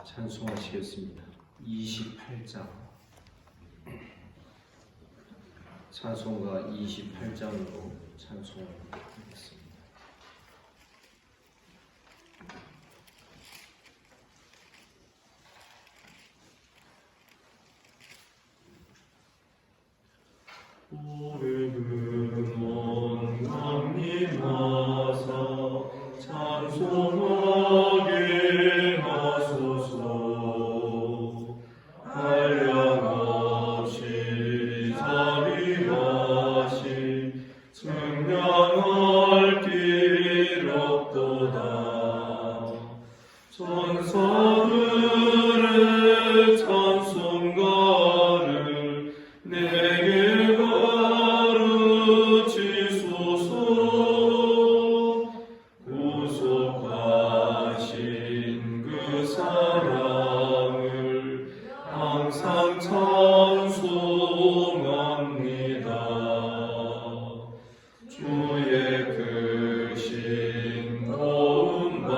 찬송하시겠습니다. 28장 찬송가 28장으로 찬송하겠습니다. 오래근 먼 강림하사 찬송하게 하소서. 한량없이 자비하신 증량할 길 없도다. 천사들의 찬송가를 내게 가르치소서. 구속하신 그 사랑을 항상 찬송합니다. 주의 크신 도움받아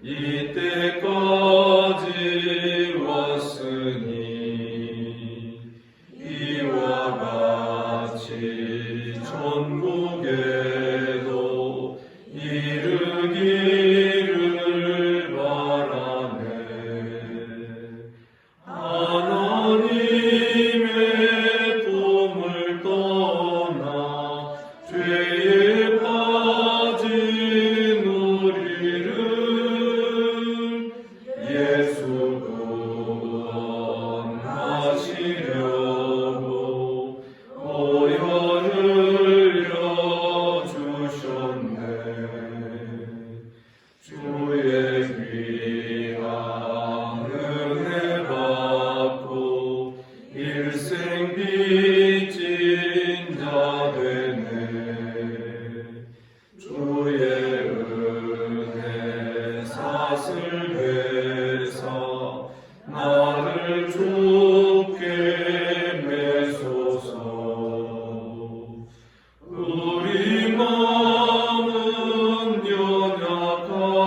이때까지 왔으니 이와 같이 전국에도 이르기를 바라네. 하나님의 품을 떠나 죄에 빠진 우리를 예수 구원하시려고 보혈 흘려 주셨네. 주의 귀한 은혜 받고 일생 빚진 자 되네. 주의 은혜 사슬 회사 나를 주께 매소서. 우리 마음은 연약하여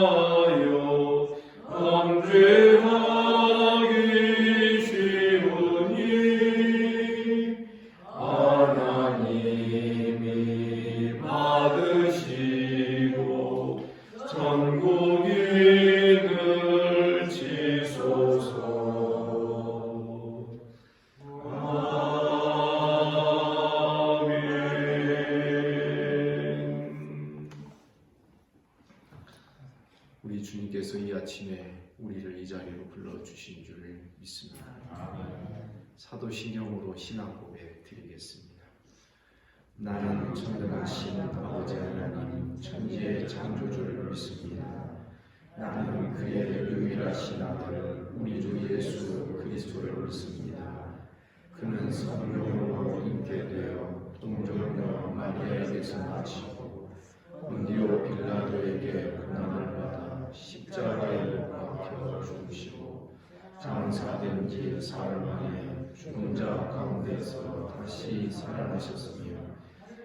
범죄하기 쉬우니 하나님이 받으시고 전국인을 지소서. 아멘. 우리 주님께서 이 아침에 우리를 이 자리로 불러주신 줄 믿습니다. 사도신경으로 신앙 고백 드리겠습니다. 나는 전능하신 아버지 하나님 천지의 창조주를 믿습니다. 나는 그의 유일하신 아들 우리 주 예수 그리스도를 믿습니다. 그는 성령으로 잉태되어 동정녀 마리아에게서 나시고 본디오 빌라도에게 고난을 받아 십자가에 못 박혀 죽으시고 장사된 지 사흘 만에 죽은 자 가운데서 다시 살아나셨으며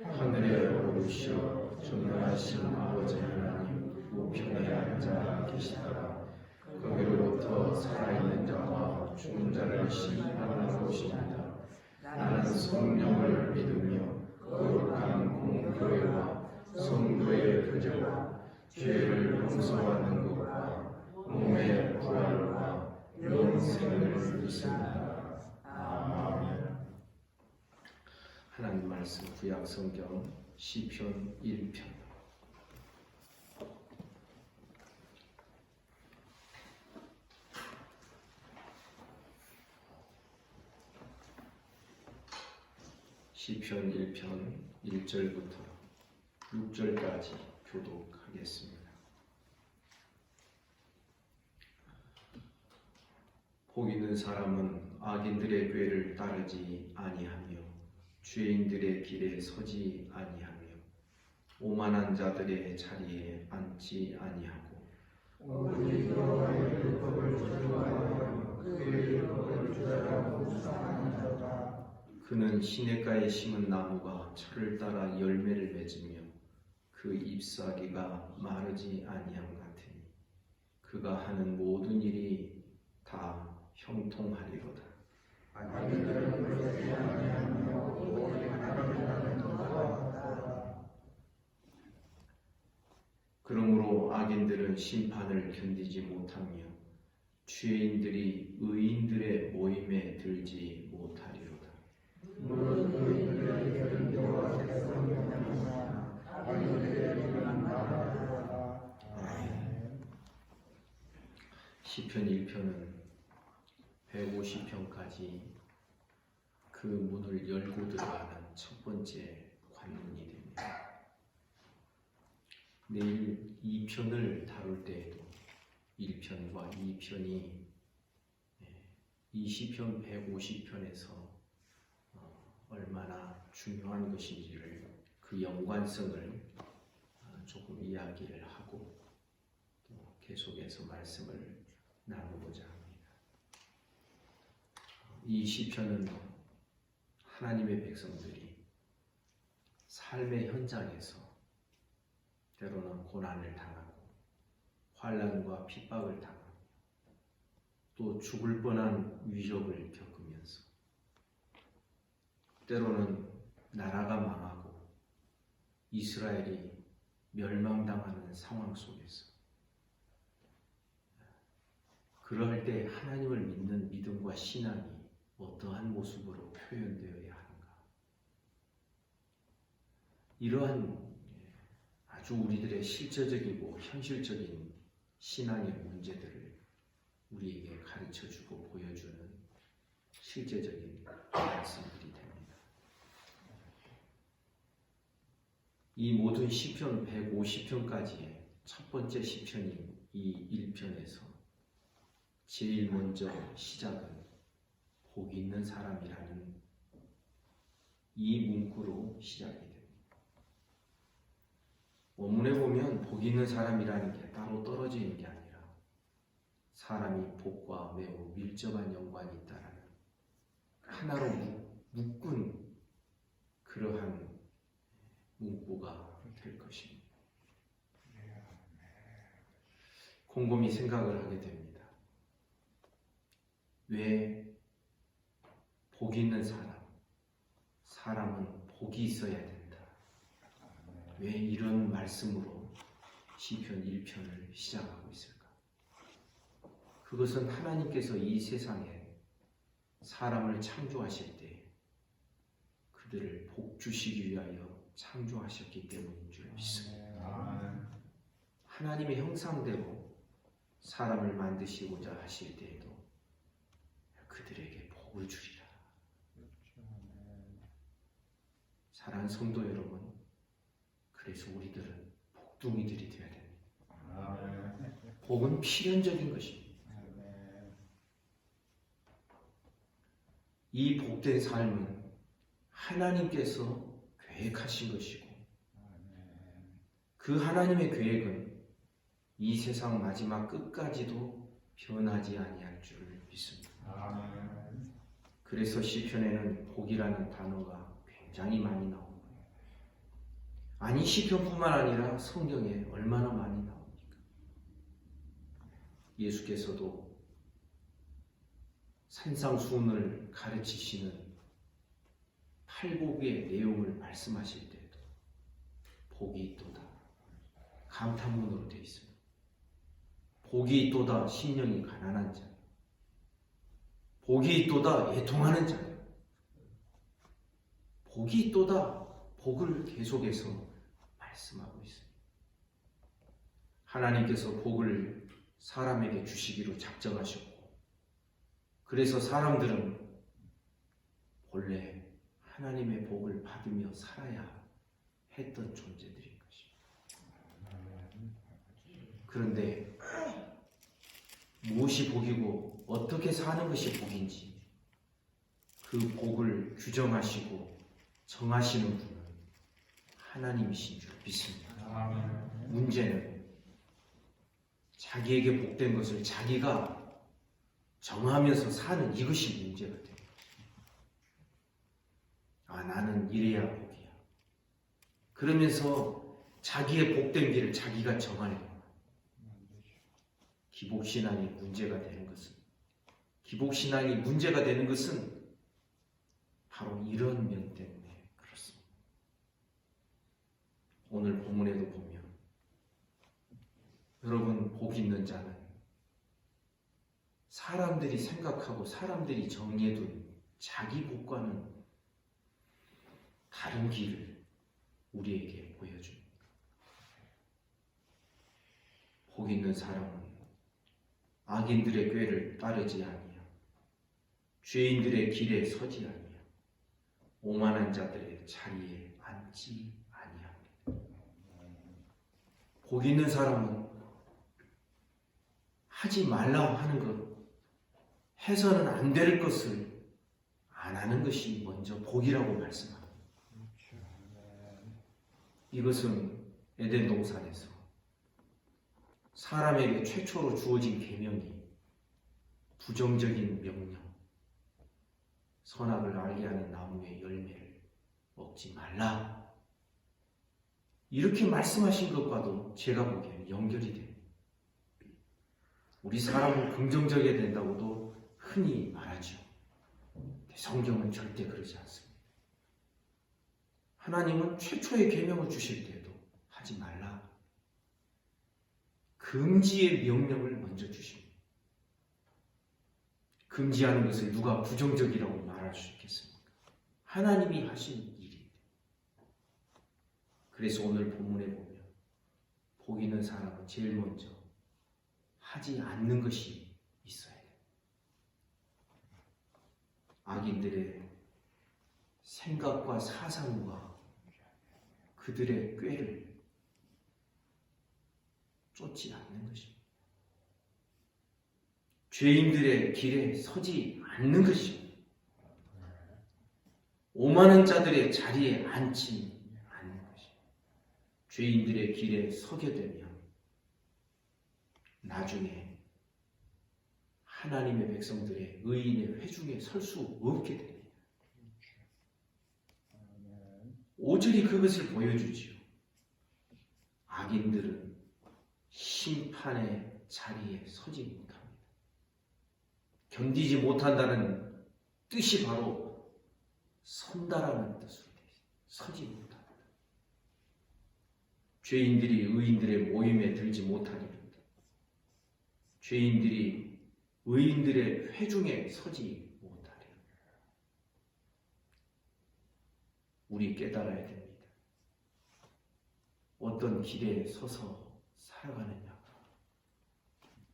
하늘에 오르시어 전능하신 아버지 하나님 우편에 앉아 계시다가 거기로부터 살아있는 자와 죽은 자를 심판하러 오십니다. 나는 성령을 믿으며 거룩한 공교회와 성도의 교제와 죄를 용서하는 것과 몸의 부활과 영생을 믿습니다. 아멘. 하나님 말씀 구약 성경 시편 1편. 시편 1편 1절부터 6절까지 교독하겠습니다. 복 있는 사람은 악인들의 궤를 따르지 아니하며 죄인들의 길에 서지 아니하며 오만한 자들의 자리에 앉지 아니하고 오직 여호와의 율법을 주저하여 그의 율법을 주저하고 묵상하는 자다. 그는 시냇가에 심은 나무가 철을 따라 열매를 맺으며 그 잎사귀가 마르지 아니함 같으니 그 그가 하는 모든 일이 다 형통하리로다. 악인들은 그러지 아니하며 오직 하나님만을 통과하더라. 그러므로 악인들은 심판을 견디지 못하며 죄인들이 의인들의 모임에 들지 못하리로다. 무릇 의인들의 견고와 개성이나 악인들의 일은 말하리로다. 시편 1편은 150편까지 그 문을 열고 들어가는 첫 번째 관문이 됩니다. 내일 2편을 다룰 때에도 1편과 2편이 이 시편 150편에서 얼마나 중요한 것인지를 그 연관성을 조금 이야기를 하고 또 계속해서 말씀을 나누고자 합니다. 이 시편은 하나님의 백성들이 삶의 현장에서 때로는 고난을 당하고 환난과 핍박을 당하고 또 죽을 뻔한 위협을 겪으면서 때로는 나라가 망하고 이스라엘이 멸망당하는 상황 속에서 그럴 때 하나님을 믿는 믿음과 신앙이 어떠한 모습으로 표현되어야 하는가? 이러한 아주 우리들의 실제적이고 현실적인 신앙의 문제들을 우리에게 가르쳐주고 보여주는 실제적인 말씀들이 됩니다. 이 모든 시편 150편까지의 첫 번째 시편인 이 1편에서 제일 먼저 시작은 복이 있는 사람이라는 이 문구로 시작이 됩니다. 원문에 보면 복이 있는 사람이라는 게 따로 떨어져 있는 게 아니라 사람이 복과 매우 밀접한 연관이 있다라는 하나로 묶은 그러한 문구가 될 것입니다. 곰곰이 생각을 하게 됩니다. 왜 복이 있는 사람은 복이 있어야 된다. 왜 이런 말씀으로 시편 1편을 시작하고 있을까? 그것은 하나님께서 이 세상에 사람을 창조하실 때 그들을 복 주시기 위하여 창조하셨기 때문인 줄 믿습니다. 하나님의 형상대로 사람을 만드시고자 하실 때에도 그들에게 복을 주리라. 사랑하는 성도 여러분, 그래서 우리들은 복둥이들이 되어야 됩니다. 복은 필연적인 것입니다. 이 복된 삶은 하나님께서 계획하신 것이고 그 하나님의 계획은 이 세상 마지막 끝까지도 변하지 아니할 줄 믿습니다. 그래서 시편에는 복이라는 단어가 굉장히 많이 나옵니다. 아니 시편뿐만 아니라 성경에 얼마나 많이 나옵니까? 예수께서도 산상수훈을 가르치시는 팔복의 내용을 말씀하실 때도 복이 있도다 감탄문으로 되어 있습니다. 복이 있도다 심령이 가난한 자, 복이 있도다 애통하는 자, 복이 있도다 복을 계속해서 말씀하고 있습니다. 하나님께서 복을 사람에게 주시기로 작정하셨고 그래서 사람들은 본래 하나님의 복을 받으며 살아야 했던 존재들인 것입니다. 그런데 무엇이 복이고 어떻게 사는 것이 복인지 그 복을 규정하시고 정하시는 분은 하나님이신 줄 믿습니다. 문제는 자기에게 복된 것을 자기가 정하면서 사는 이것이 문제가 됩니다. 나는 이래야 복이야. 그러면서 자기의 복된 길을 자기가 정하려고 기복신앙이 문제가 되는 것은 바로 이런 면 때문에 그렇습니다. 오늘 본문에도 보면 여러분, 복 있는 자는 사람들이 생각하고 사람들이 정리해둔 자기 복과는 다른 길을 우리에게 보여줍니다. 복 있는 사람은 악인들의 꾀를 따르지 아니하며 죄인들의 길에 서지 아니하며 오만한 자들의 자리에 앉지 아니합니다. 복 있는 사람은 하지 말라 하는 것, 해서는 안 될 것을 안 하는 것이 먼저 복이라고 말씀합니다. 이것은 에덴 동산에서 사람에게 최초로 주어진 계명이 부정적인 명령, 선악을 알게 하는 나무의 열매를 먹지 말라, 이렇게 말씀하신 것과도 제가 보기에는 연결이 됩니다. 우리 사람은 긍정적이어야 된다고도 흔히 말하죠. 성경은 절대 그러지 않습니다. 하나님은 최초의 계명을 주실 때에도 하지 말라, 금지의 명령을 먼저 주십니다. 금지하는 것을 누가 부정적이라고 말할 수 있겠습니까? 하나님이 하신 일입니다. 그래서 오늘 본문에 보면 복 있는 사람은 제일 먼저 하지 않는 것이 있어야 돼요. 악인들의 생각과 사상과 그들의 꾀를 쫓지 않는 것입니다. 죄인들의 길에 서지 않는 것입니다. 오만한 자들의 자리에 앉지 않는 것입니다. 죄인들의 길에 서게 되면 나중에 하나님의 백성들의 의인의 회중에 설 수 없게 됩니다. 5절이 그것을 보여주지요. 악인들은 심판의 자리에 서지 못합니다. 견디지 못한다는 뜻이 바로 선다라는 뜻으로 되어 있습니다. 서지 못합니다. 죄인들이 의인들의 모임에 들지 못하리로다. 죄인들이 의인들의 회중에 서지 못하리로다. 우리 깨달아야 됩니다. 어떤 길에 서서 살아가느냐,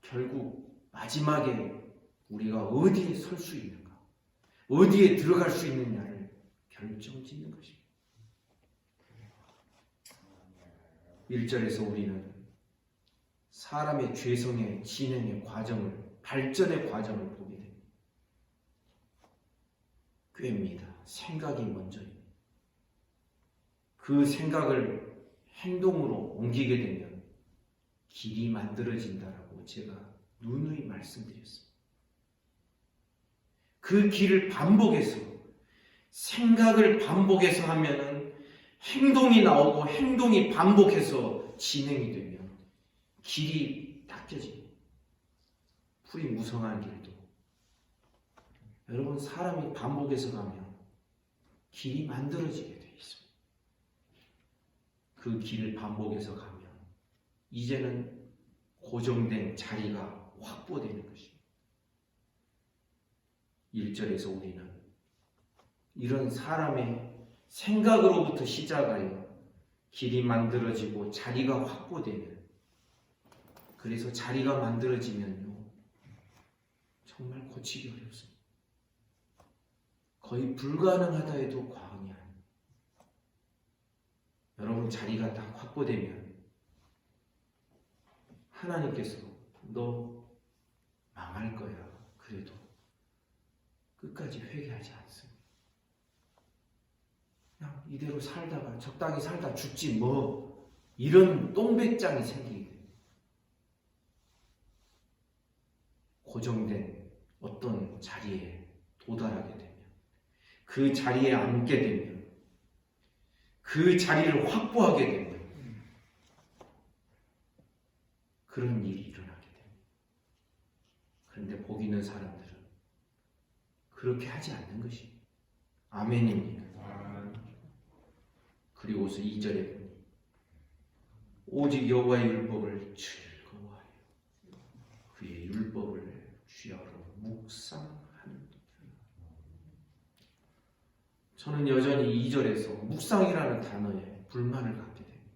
결국 마지막에 우리가 어디에 설 수 있는가, 어디에 들어갈 수 있느냐를 결정짓는 것입니다. 1절에서 우리는 사람의 죄성의 진행의 과정을, 발전의 과정을 보게 됩니다. 꾀입니다. 생각이 먼저입니다. 그 생각을 행동으로 옮기게 되면 길이 만들어진다라고 제가 누누이 말씀드렸습니다. 그 길을 반복해서, 생각을 반복해서 하면은 행동이 나오고, 행동이 반복해서 진행이 되면 길이 닦여집니다. 풀이 무성한 길도 여러분, 사람이 반복해서 가면 길이 만들어지게 되어 있습니다. 그 길을 반복해서 가면 이제는 고정된 자리가 확보되는 것입니다. 1절에서 우리는 이런 사람의 생각으로부터 시작하여 길이 만들어지고 자리가 확보되는, 그래서 자리가 만들어지면요 정말 고치기 어렵습니다. 거의 불가능하다 해도 과언이 아닙니다. 여러분, 자리가 딱 확보되면 하나님께서 너 망할 거야, 그래도 끝까지 회개하지 않습니다. 그냥 이대로 살다가 적당히 살다 죽지 뭐, 이런 똥배짱이 생기게 됩니다. 고정된 어떤 자리에 도달하게 되면, 그 자리에 앉게 되면, 그 자리를 확보하게 되면 그런 일이 일어나게 됩니다. 있는 사람들은 그렇게 하지 않는 것입니다. 아멘입니다. 그리고서 2절에 보니 오직 여호와의 율법을 즐거워하여 그의 율법을 주야로 묵상하는. 저는 여전히 2절에서 묵상이라는 단어에 불만을 갖게 됩니다.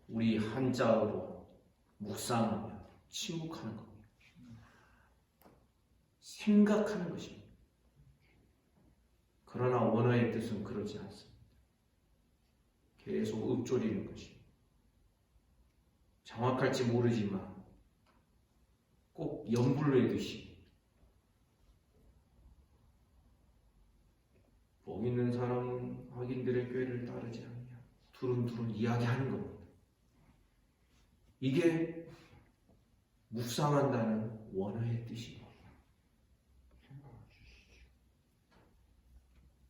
우리 한자어로 묵상하면 침묵하는 겁니다. 생각하는 것입니다. 그러나 원어의 뜻은 그러지 않습니다. 계속 읊조리는 것입니다. 정확할지 모르지만 꼭 연불내듯이 복 있는 사람은 악인들의 꾀를 따르지 않냐 두run두룬 이야기하는 겁니다. 이게 묵상한다는 원어의 뜻입니다.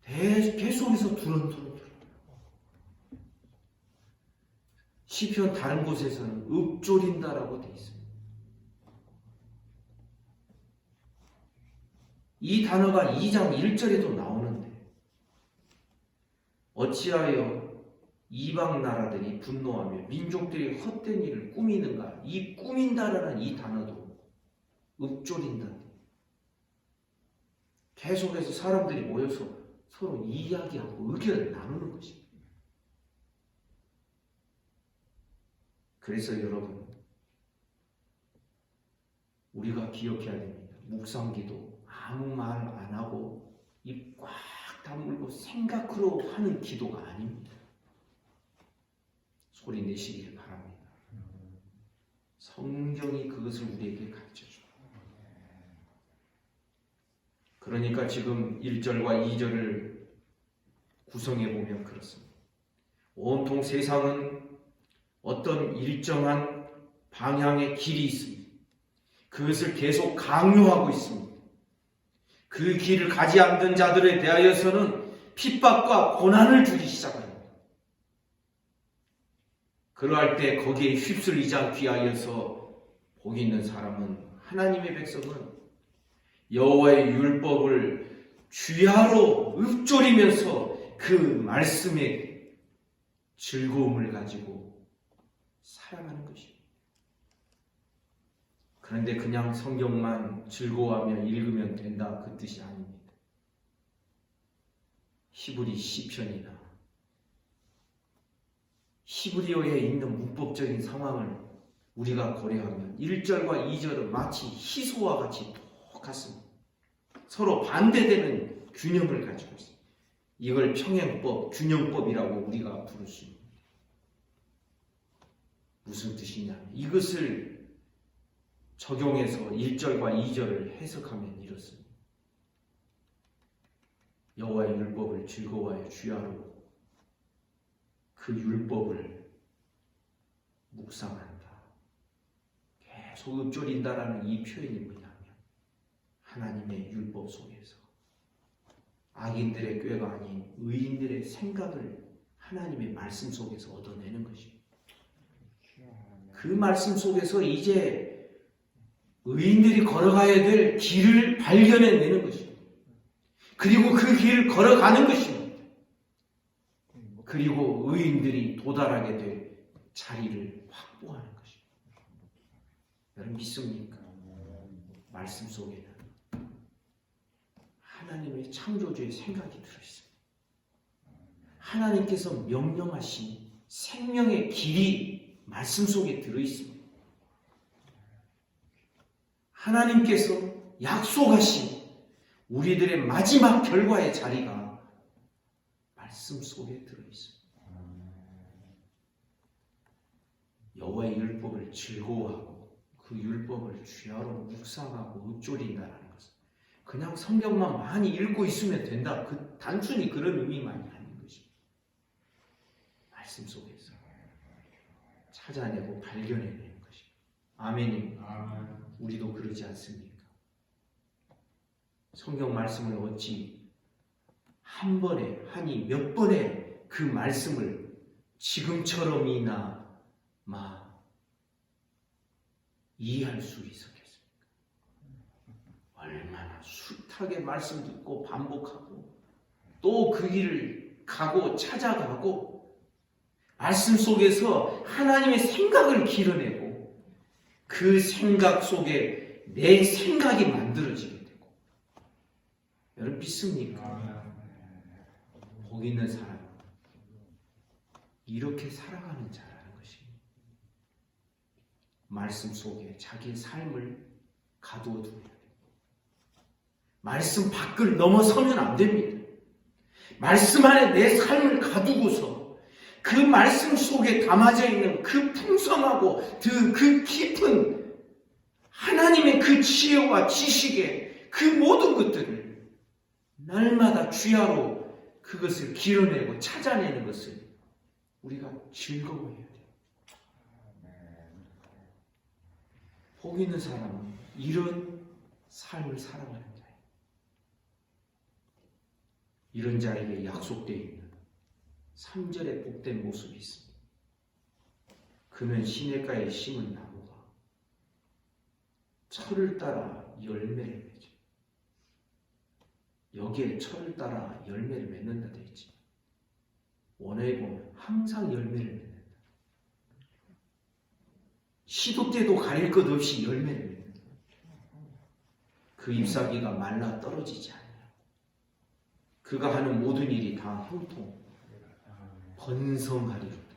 계속해서 두run두룬. 시편 다른 곳에서는 읊조린다라고 되어 있습니다. 이 단어가 2장 1절에도 나오는데 어찌하여 이방 나라들이 분노하며 민족들이 헛된 일을 꾸미는가. 이 꾸민다라는 이 단어도 읊조린다. 계속해서 사람들이 모여서 서로 이야기하고 의견을 나누는 것입니다. 그래서 여러분, 우리가 기억해야 됩니다. 묵상기도 아무 말 안 하고 입 꽉 다물고 생각으로 하는 기도가 아닙니다. 소리 내시길 바랍니다. 성경이 그것을 우리에게 가르쳐줍니다. 그러니까 지금 1절과 2절을 구성해 보면 그렇습니다. 온통 세상은 어떤 일정한 방향의 길이 있습니다. 그것을 계속 강요하고 있습니다. 그 길을 가지 않던 자들에 대하여서는 핍박과 고난을 주기 시작합니다. 그러할 때 거기에 휩쓸리지 않기 위하여서 복 있는 사람은, 하나님의 백성은 여호와의 율법을 주야로 읊조리면서 그 말씀에 즐거움을 가지고 살아가는 것입니다. 그런데 그냥 성경만 즐거워하며 읽으면 된다, 그 뜻이 아닙니다. 히브리 시편이나 히브리어에 있는 문법적인 상황을 우리가 고려하면 1절과 2절은 마치 희소와 같이 똑같습니다. 서로 반대되는 균형을 가지고 있습니다. 이걸 평행법, 균형법이라고 우리가 부를 수 있습니다. 무슨 뜻이냐면 이것을 적용해서 1절과 2절을 해석하면 이렇습니다. 여호와의 율법을 즐거워하여 주야로 그 율법을 묵상한다. 계속 읊조린다라는 이 표현이 뭐냐면 하나님의 율법 속에서 악인들의 꾀가 아닌 의인들의 생각을 하나님의 말씀 속에서 얻어내는 것입니다. 그 말씀 속에서 이제 의인들이 걸어가야 될 길을 발견해내는 것입니다. 그리고 그 길을 걸어가는 것입니다. 그리고 의인들이 도달하게 될 자리를 확보하는 것입니다. 여러분 믿습니까? 말씀 속에는 하나님의 창조주의 생각이 들어있습니다. 하나님께서 명령하신 생명의 길이 말씀 속에 들어있습니다. 하나님께서 약속하신 우리들의 마지막 결과의 자리가 말씀 속에 들어있습니다. 여호와의 율법을 즐거워하고 그 율법을 주야로 묵상하고 읊조린다는 것은 그냥 성경만 많이 읽고 있으면 된다, 단순히 그런 의미만이 아닌 것입니다. 말씀 속에서 찾아내고 발견해내는 것입니다. 아멘입니다. 우리도 그러지 않습니까? 성경 말씀을 어찌 한 번에, 아니 몇 번에 그 말씀을 지금처럼이나 이해할 수 있었겠습니까? 얼마나 숱하게 말씀 듣고 반복하고 또 그 길을 가고 찾아가고 말씀 속에서 하나님의 생각을 길어내고 그 생각 속에 내 생각이 만들어지게 되고 여러분 믿습니까? 복 있는 사람 이렇게 살아가는 자라는 것입니다. 말씀 속에 자기의 삶을 가두어 두어야 됩니다. 말씀 밖을 넘어서면 안 됩니다. 말씀 안에 내 삶을 가두고서 그 말씀 속에 담아져 있는 그 풍성하고 그 깊은 하나님의 그 지혜와 지식의 그 모든 것들을 날마다 주야로 그것을 길어내고 찾아내는 것을 우리가 즐거워해야 돼요. 복 있는 사람은 이런 삶을 살아가는 자예요. 이런 자에게 약속되어 있는 3절의 복된 모습이 있습니다. 그는 시냇가에 심은 나무가 철을 따라 열매를 맺어. 여기에 철을 따라 열매를 맺는다 되어 있지. 원어에 보면 항상 열매를 맺는다. 시도 때도 가릴 것 없이 열매를 맺는다. 그 잎사귀가 말라 떨어지지 않아요. 그가 하는 모든 일이 다 형통, 번성하리로다.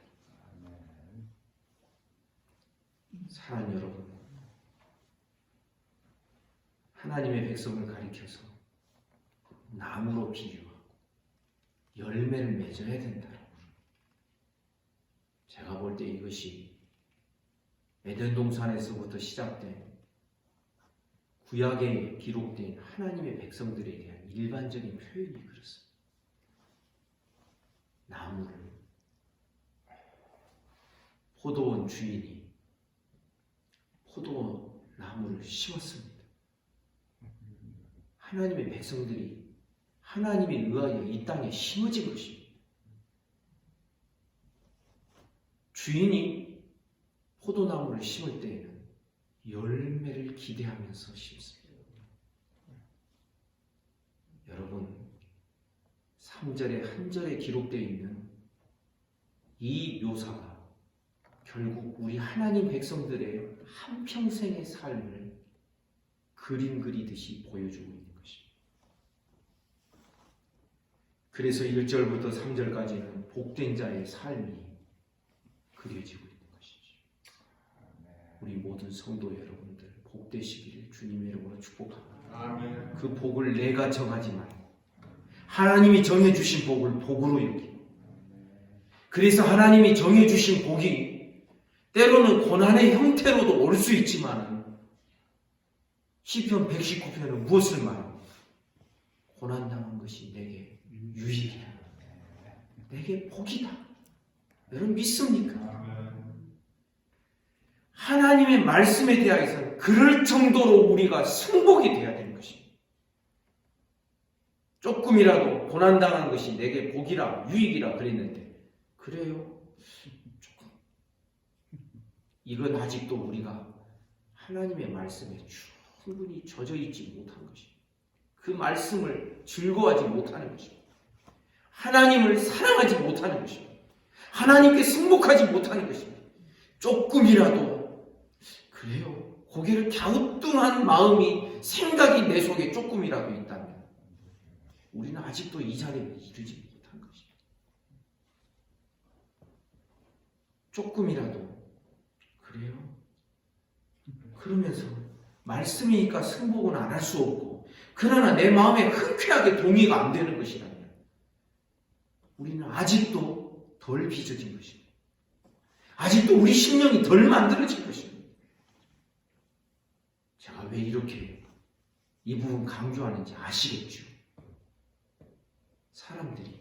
사랑하는 여러분, 하나님의 백성을 가리켜서 나무로 비유하고 열매를 맺어야 된다라고. 제가 볼 때 이것이 에덴 동산에서부터 시작된 구약에 기록된 하나님의 백성들에 대한 일반적인 표현이 그렇습니다. 나무를 포도원 주인이 포도원 나무를 심었습니다. 하나님의 백성들이 하나님에 의하여 이 땅에 심어진 것입니다. 주인이 포도나무를 심을 때에는 열매를 기대하면서 심습니다. 여러분, 3절에 한 절에 기록되어 있는 이 묘사가 결국 우리 하나님 백성들의 한평생의 삶을 그림 그리듯이 보여주고 있는 것입니다. 그래서 1절부터 3절까지는 복된 자의 삶이 그려지고 있는 것이죠. 우리 모든 성도 여러분들 복되시기를 주님의 이름으로 축복합니다. 아멘. 그 복을 내가 정하지 말고 하나님이 정해주신 복을 복으로 여기고, 그래서 하나님이 정해주신 복이 때로는 고난의 형태로도 올 수 있지만 시편 119편은 무엇을 말합니까? 고난당한 것이 내게 유익이다. 내게 복이다. 여러분 믿습니까? 하나님의 말씀에 대해서 그럴 정도로 우리가 승복이 되어야 되는 것입니다. 조금이라도 고난당한 것이 내게 복이라 유익이라 그랬는데 그래요? 조금. 이건 아직도 우리가 하나님의 말씀에 충분히 젖어 있지 못한 것입니다. 그 말씀을 즐거워하지 못하는 것입니다. 하나님을 사랑하지 못하는 것입니다. 하나님께 승복하지 못하는 것입니다. 조금이라도 그래요. 고개를 갸우뚱한 마음이 생각이 내 속에 조금이라도 있다면 우리는 아직도 이 자리에 이르지 못한 것입니다. 조금이라도 그래요. 그러면서 말씀이니까 승복은 안 할 수 없고 그러나 내 마음에 흔쾌하게 동의가 안 되는 것이라면 우리는 아직도 덜 빚어진 것입니다. 아직도 우리 심령이 덜 만들어진 것입니다. 제가 왜 이렇게 이 부분 강조하는지 아시겠죠? 사람들이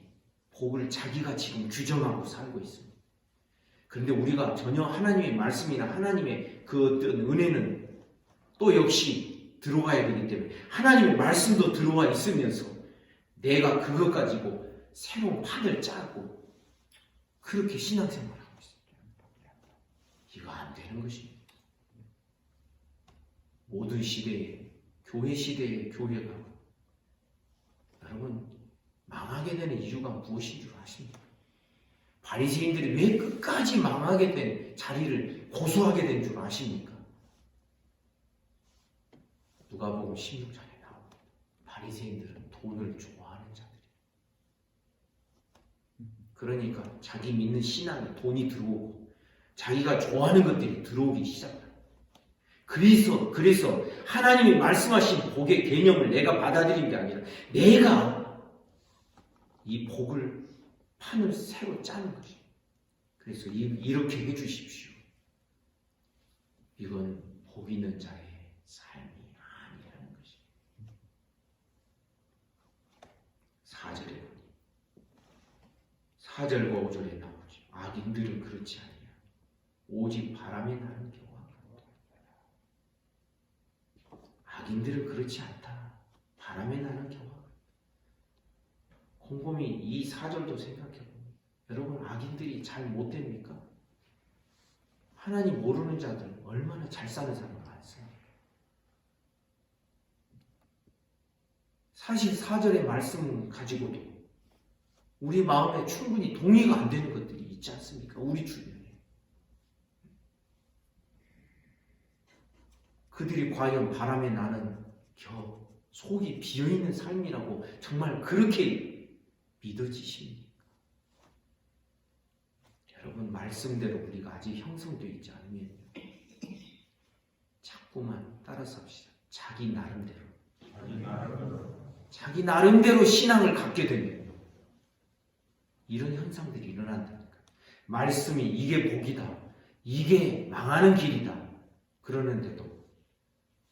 복을 자기가 지금 규정하고 살고 있습니다. 그런데 우리가 전혀 하나님의 말씀이나 하나님의 그 어떤 은혜는 또 역시 들어와야 되기 때문에 하나님의 말씀도 들어와 있으면서 내가 그것 가지고 새로운 판을 짜고 그렇게 신앙생활을 하고 있습니다. 이거 안 되는 것입니다. 모든 시대에 교회 시대의 교회가 여러분 망하게 되는 이유가 무엇인 줄 아십니까? 바리새인들이 왜 끝까지 망하게 된 자리를 고수하게 된 줄 아십니까? 누가복음 16장에 나옵니다. 바리새인들은 돈을 좋아하는 자들이에요. 그러니까 자기 믿는 신앙에 돈이 들어오고 자기가 좋아하는 것들이 들어오기 시작합니다. 그래서 하나님이 말씀하신 복의 개념을 내가 받아들인 게 아니라 내가 이 복을 판을 새로 짜는 것이에요. 그래서 이렇게 해주십시오. 이건 복 있는 자의 삶이 아니라는 것이에요. 4절과 5절에 나오죠. 악인들은 그렇지 아니야. 오직 바람에 나는 경우가 악인들은 그렇지 않다. 바람에 나는 경우가 곰곰이 이 4절도 생각해보면 여러분 악인들이 잘 못됩니까? 하나님 모르는 자들 얼마나 잘 사는 사람 많습니까? 사실 4절의 말씀 가지고도 우리 마음에 충분히 동의가 안 되는 것들이 있지 않습니까? 우리 주변에. 그들이 과연 바람에 나는 속이 비어있는 삶이라고 정말 그렇게 믿어지십니까? 여러분 말씀대로 우리가 아직 형성되어 있지 않으면 자꾸만 따라서 합시다. 자기 나름대로 신앙을 갖게 되면 이런 현상들이 일어난다니까. 말씀이 이게 복이다. 이게 망하는 길이다. 그러는데도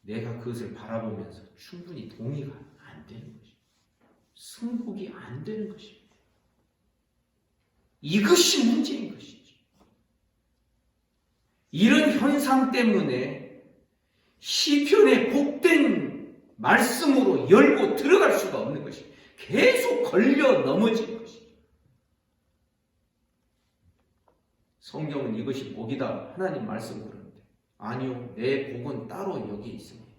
내가 그것을 바라보면서 충분히 동의가 안 되는 것입니다. 승복이 안 되는 것입니다. 이것이 문제인 것이죠. 이런 현상 때문에 시편의 복된 말씀으로 열고 들어갈 수가 없는 것입니다. 계속 걸려 넘어지는 것이죠. 성경은 이것이 복이다. 하나님 말씀 그러는데 아니요. 내 복은 따로 여기 있습니다.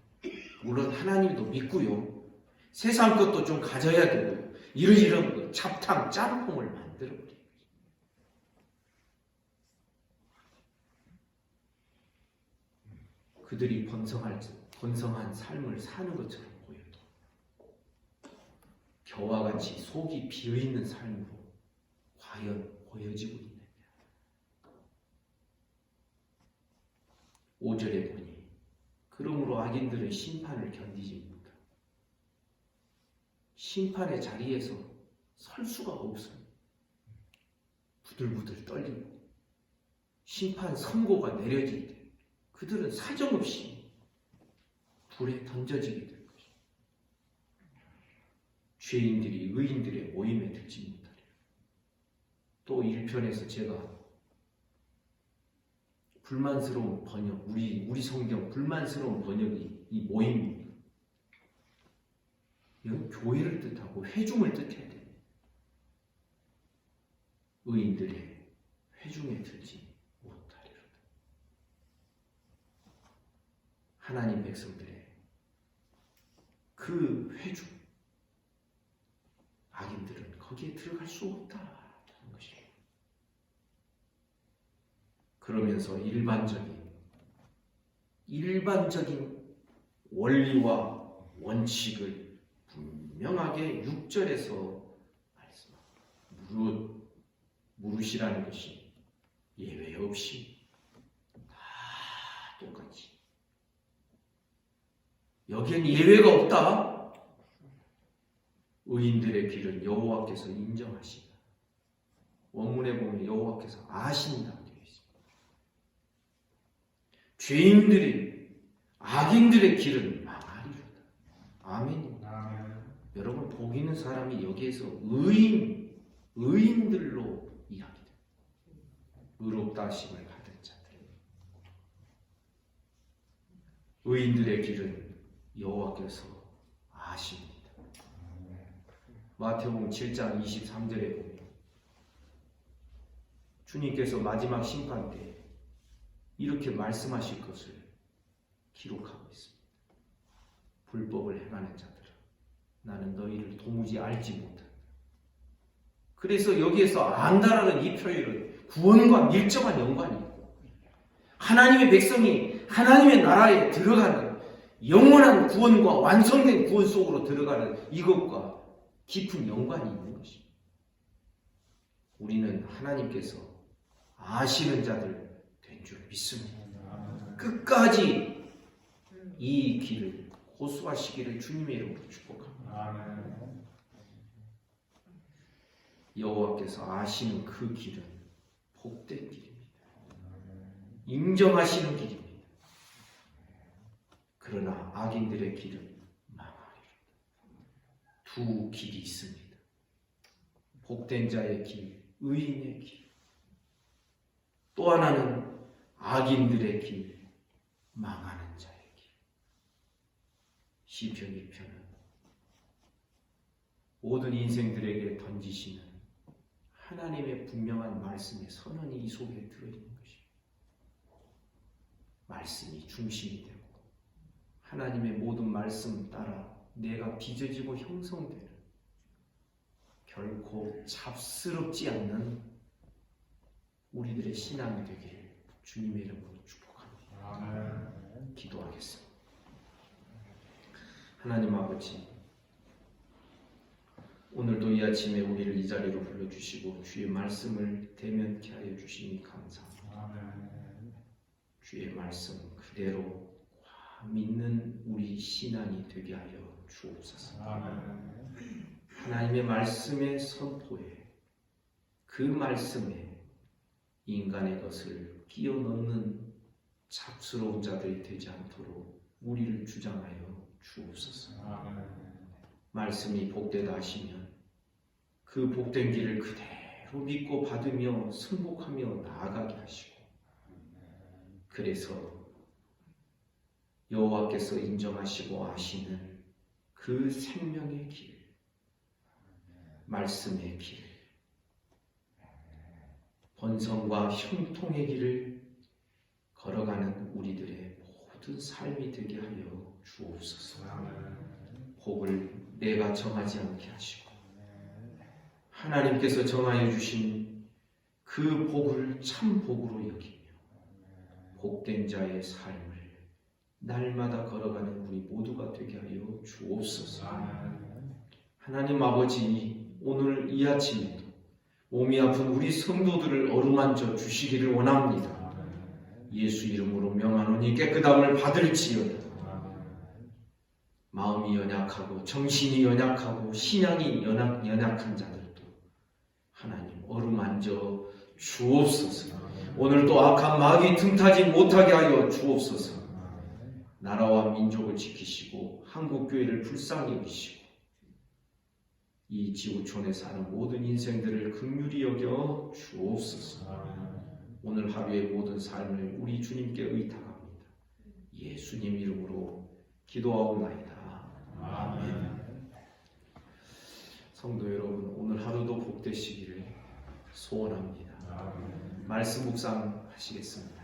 물론 하나님도 믿고요. 세상 것도 좀 가져야 되고요. 이런 잡탕, 짬뽕을 만들어버려요. 그들이 번성한 삶을 사는 것처럼 보여도 겨와 같이 속이 비어있는 삶으로 과연 보여지고 있느냐. 5절에 보니 그러므로 악인들은 심판을 견디지 못하고 심판의 자리에서 설 수가 없어요. 부들부들 떨리고 심판 선고가 내려질 때 그들은 사정없이 불에 던져지게 될 것입니다. 죄인들이 의인들의 모임에 들지 못하리라. 또 1편에서 제가 불만스러운 번역, 우리 성경 불만스러운 번역이 이 모임입니다. 이건 교회를 뜻하고 회중을 뜻해야 됩니다. 의인들의 회중에 들지 못하리로다. 하나님 백성들의 그 회중, 악인들은 거기에 들어갈 수 없다는 것입니다. 그러면서 일반적인 원리와 원칙을 분명하게 6절에서 말씀합니다. 무릇이라는 것이 예외 없이 다 똑같이. 여기엔 예외가 없다. 의인들의 길은 여호와께서 인정하신다. 원문에 보면 여호와께서 아신다. 죄인들이 악인들의 길은 망하리로다. 아멘. 여러분 복 있는 사람이 여기에서 의인들로 이야기됩니다. 의롭다 하심을 받은 자들. 의인들의 길은 여호와께서 아십니다. 마태복음 7장 23절에 보면 주님께서 마지막 심판 때 이렇게 말씀하실 것을 기록하고 있습니다. 불법을 행하는 자들아, 나는 너희를 도무지 알지 못한다. 그래서 여기에서 안다라는 이 표현은 구원과 밀접한 연관이 있고, 하나님의 백성이 하나님의 나라에 들어가는 영원한 구원과 완성된 구원 속으로 들어가는 이것과 깊은 연관이 있는 것입니다. 우리는 하나님께서 아시는 자들 된 줄 믿습니다. 끝까지 이 길을 고수하시기를 주님의 이름으로 축복합니다. 여호와께서 아시는 그 길은 복된 길입니다. 인정하시는 길입니다. 그러나 악인들의 길은 망하리라. 두 길이 있습니다. 복된 자의 길, 의인의 길. 또 하나는 악인들의 길, 망하는 자의 길. 시편 2편은 모든 인생들에게 던지시는 하나님의 분명한 말씀의 선언이 이 속에 들어있는 것입니다. 말씀이 중심이 되고 하나님의 모든 말씀 따라 내가 빚어지고 형성되는 결코 잡스럽지 않는 우리들의 신앙이 되기를 주님의 이름으로 축복합니다. 기도하겠습니다. 하나님 아버지, 오늘도 이 아침에 우리를 이 자리로 불러주시고 주의 말씀을 대면케 하여 주시니 감사합니다. 주의 말씀 그대로 믿는 우리 신앙이 되게 하여 주옵소서. 하나님의 말씀의 선포에, 그 말씀에 인간의 것을 끼워 넣는 잡스러운 자들이 되지 않도록 우리를 주장하여 주옵소서. 말씀이 복되다 하시면 그 복된 길을 그대로 믿고 받으며 승복하며 나아가게 하시고, 그래서 여호와께서 인정하시고 아시는 그 생명의 길, 말씀의 길, 번성과 형통의 길을 걸어가는 우리들의 모든 삶이 되게 하여 주옵소서. 복을 내가 정하지 않게 하시고 하나님께서 정하여 주신 그 복을 참 복으로 여기며 복된 자의 삶을 날마다 걸어가는 우리 모두가 되게 하여 주옵소서. 하나님 아버지, 오늘 이 아침에도 몸이 아픈 우리 성도들을 어루만져 주시기를 원합니다. 예수 이름으로 명하노니 깨끗함을 받을지어다. 마음이 연약하고 정신이 연약하고 신앙이 연약한 자들도 하나님 어루만져 주옵소서. 오늘도 악한 마귀 틈타지 못하게 하여 주옵소서. 나라와 민족을 지키시고 한국교회를 불쌍히 여기시고 이 지구촌에 사는 모든 인생들을 긍휼히 여겨 주옵소서. 오늘 하루의 모든 삶을 우리 주님께 의탁합니다. 예수님 이름으로 기도하옵나이다. 아멘. 성도 여러분, 오늘 하루도 복되시기를 소원합니다. 말씀 묵상 하시겠습니다.